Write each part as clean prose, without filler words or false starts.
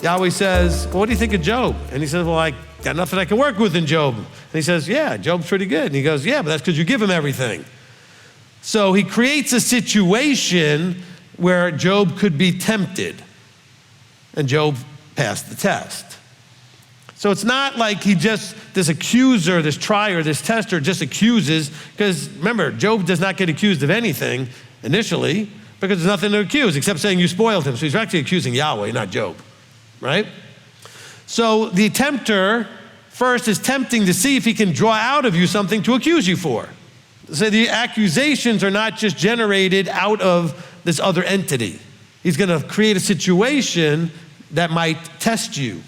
Yahweh says, well, what do you think of Job? And he says, well, I got nothing I can work with in Job. And he says, yeah, Job's pretty good. And he goes, yeah, but that's because you give him everything. So he creates a situation where Job could be tempted. And Job passed the test. So it's not like this accuser, this trier, this tester just accuses, because remember, Job does not get accused of anything initially because there's nothing to accuse except saying you spoiled him. So he's actually accusing Yahweh, not Job, right? So the tempter first is tempting to see if he can draw out of you something to accuse you for. So the accusations are not just generated out of this other entity. He's going to create a situation that might test you,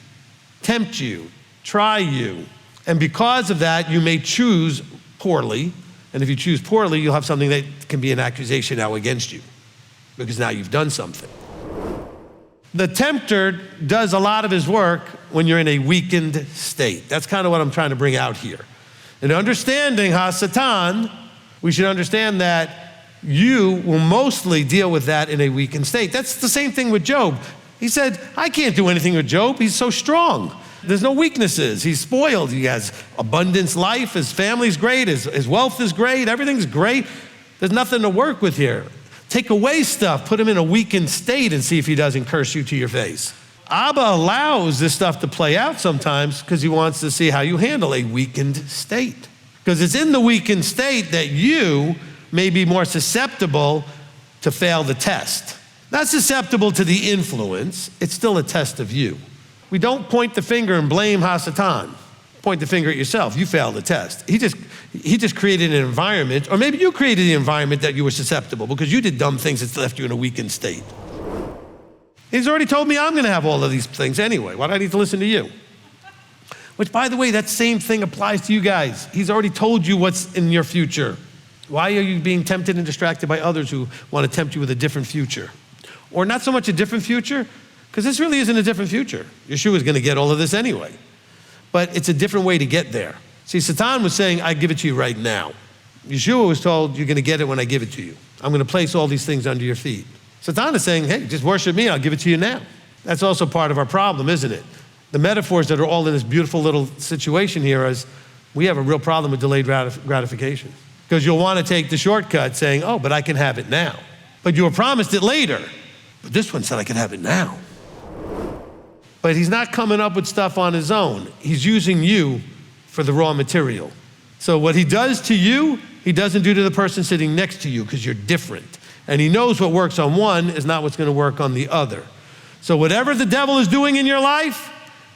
tempt you, try you. And because of that, you may choose poorly. And if you choose poorly, you'll have something that can be an accusation now against you, because now you've done something. The tempter does a lot of his work when you're in a weakened state. That's kind of what I'm trying to bring out here. In understanding HaSatan, we should understand that you will mostly deal with that in a weakened state. That's the same thing with Job. He said, I can't do anything with Job. He's so strong. There's no weaknesses. He's spoiled. He has abundance life. His family's great. His wealth is great. Everything's great. There's nothing to work with here. Take away stuff, put him in a weakened state and see if he doesn't curse you to your face. Abba allows this stuff to play out sometimes because he wants to see how you handle a weakened state. Because it's in the weakened state that you may be more susceptible to fail the test. Not susceptible to the influence, it's still a test of you. We don't point the finger and blame HaSatan. Point the finger at yourself. You failed the test. He just created an environment, or maybe you created the environment that you were susceptible because you did dumb things that left you in a weakened state. He's already told me I'm going to have all of these things anyway. Why do I need to listen to you? Which, by the way, that same thing applies to you guys. He's already told you what's in your future. Why are you being tempted and distracted by others who want to tempt you with a different future? Or not so much a different future, because this really isn't a different future. Yeshua is going to get all of this anyway. But it's a different way to get there. See, Satan was saying, I give it to you right now. Yeshua was told, you're going to get it when I give it to you. I'm going to place all these things under your feet. Satan is saying, hey, just worship me, I'll give it to you now. That's also part of our problem, isn't it? The metaphors that are all in this beautiful little situation here is, we have a real problem with delayed gratification. Because you'll want to take the shortcut saying, oh, but I can have it now. But you were promised it later. But this one said I can have it now. But he's not coming up with stuff on his own. He's using you for the raw material. So what he does to you, he doesn't do to the person sitting next to you because you're different. And he knows what works on one is not what's going to work on the other. So whatever the devil is doing in your life,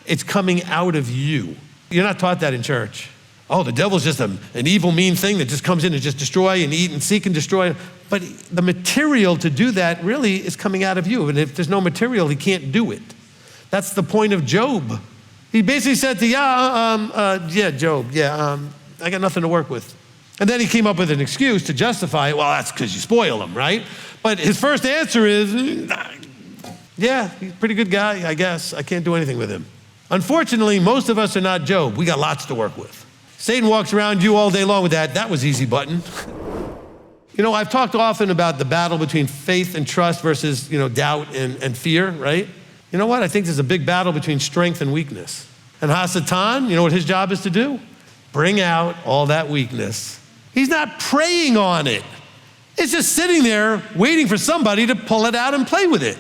it's coming out of you. You're not taught that in church. Oh, the devil's just an evil, mean thing that just comes in and just destroy and eat and seek and destroy. But the material to do that really is coming out of you. And if there's no material, he can't do it. That's the point of Job. He basically said to Job, I got nothing to work with. And then he came up with an excuse to justify it. Well, that's because you spoil him, right? But his first answer is, yeah, he's a pretty good guy, I guess. I can't do anything with him. Unfortunately, most of us are not Job. We got lots to work with. Satan walks around you all day long with that. That was easy button. You know, I've talked often about the battle between faith and trust versus, doubt and fear, right? You know what? I think there's a big battle between strength and weakness. And HaSatan, you know what his job is to do? Bring out all that weakness. He's not preying on it. It's just sitting there waiting for somebody to pull it out and play with it.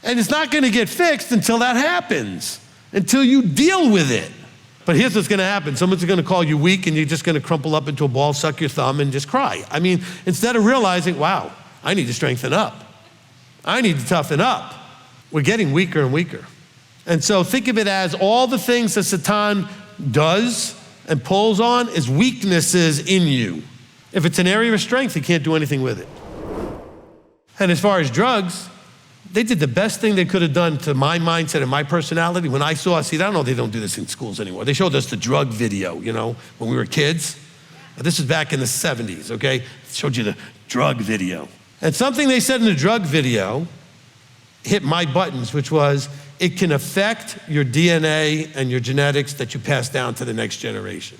And it's not going to get fixed until that happens, until you deal with it. But here's what's going to happen. Someone's going to call you weak and you're just going to crumple up into a ball, suck your thumb, and just cry. I mean, instead of realizing, wow, I need to strengthen up. I need to toughen up. We're getting weaker and weaker. And so think of it as all the things that Satan does and pulls on is weaknesses in you. If it's an area of strength, he can't do anything with it. And as far as drugs, they did the best thing they could have done to my mindset and my personality. When I saw, I don't know, they don't do this in schools anymore. They showed us the drug video, when we were kids. This is back in the 70s, okay? It showed you the drug video. And something they said in the drug video hit my buttons, which was, it can affect your DNA and your genetics that you pass down to the next generation.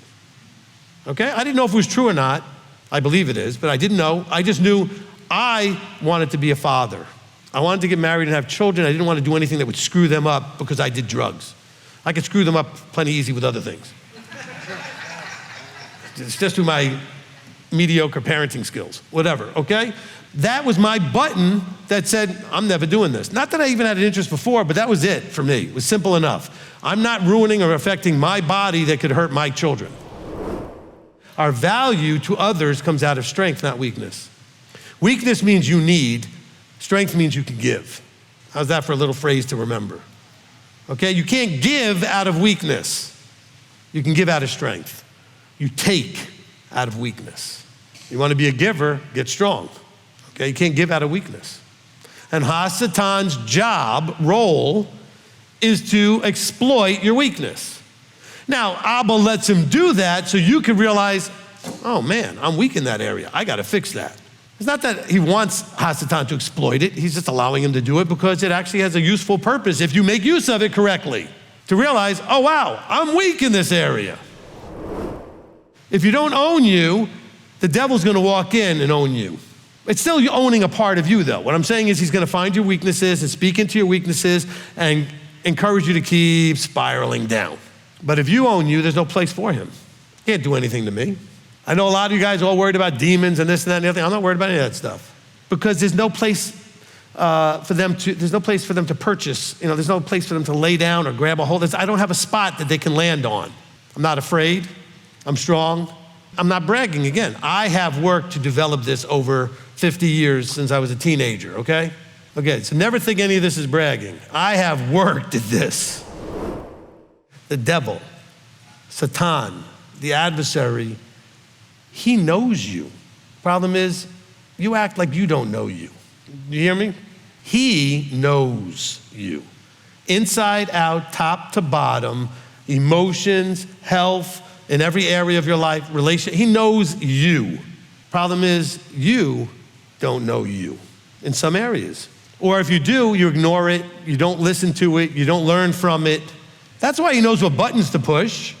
Okay? I didn't know if it was true or not. I believe it is, but I didn't know. I just knew I wanted to be a father. I wanted to get married and have children. I didn't want to do anything that would screw them up because I did drugs. I could screw them up plenty easy with other things. It's just through my mediocre parenting skills, whatever, okay? That was my button that said, I'm never doing this. Not that I even had an interest before, but that was it for me. It was simple enough. I'm not ruining or affecting my body that could hurt my children. Our value to others comes out of strength, not weakness. Weakness means you need, strength means you can give. How's that for a little phrase to remember? Okay, you can't give out of weakness. You can give out of strength. You take out of weakness. You want to be a giver, get strong. Okay, you can't give out of weakness. And HaSatan's role, is to exploit your weakness. Now, Abba lets him do that so you can realize, oh man, I'm weak in that area. I got to fix that. It's not that he wants HaSatan to exploit it. He's just allowing him to do it because it actually has a useful purpose if you make use of it correctly. To realize, oh wow, I'm weak in this area. If you don't own you, the devil's going to walk in and own you. It's still owning a part of you though. What I'm saying is he's going to find your weaknesses and speak into your weaknesses and encourage you to keep spiraling down. But if you own you, there's no place for him. He can't do anything to me. I know a lot of you guys are all worried about demons and this and that and the other thing. I'm not worried about any of that stuff because there's no place for them to purchase. There's no place for them to lay down or grab a hold. I don't have a spot that they can land on. I'm not afraid. I'm strong. I'm not bragging again. I have worked to develop this over 50 years since I was a teenager, okay? Okay, so never think any of this is bragging. I have worked at this. The devil, Satan, the adversary, he knows you. Problem is, you act like you don't know you. You hear me? He knows you. Inside out, top to bottom, emotions, health, in every area of your life, he knows you. Problem is, you don't know you in some areas. Or if you do, you ignore it, you don't listen to it, you don't learn from it. That's why he knows what buttons to push.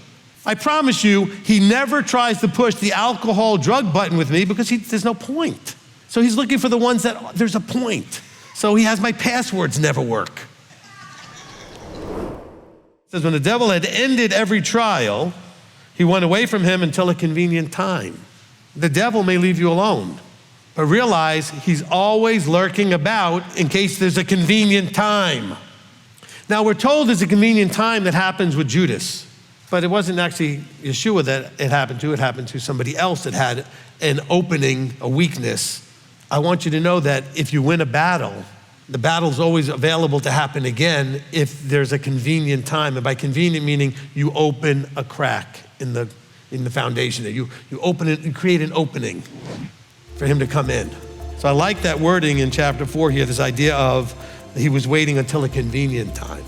I promise you, he never tries to push the alcohol drug button with me because there's no point. So he's looking for the ones that there's a point. So he has my passwords never work. It says when the devil had ended every trial, he went away from him until a convenient time. The devil may leave you alone, but realize he's always lurking about in case there's a convenient time. Now we're told there's a convenient time that happens with Judas, but it wasn't actually Yeshua that it happened to somebody else that had an opening, a weakness. I want you to know that if you win a battle, the battle's always available to happen again if there's a convenient time. And by convenient meaning you open a crack in the foundation. You open it, you create an opening for him to come in. So I like that wording in chapter 4 here, this idea of he was waiting until a convenient time.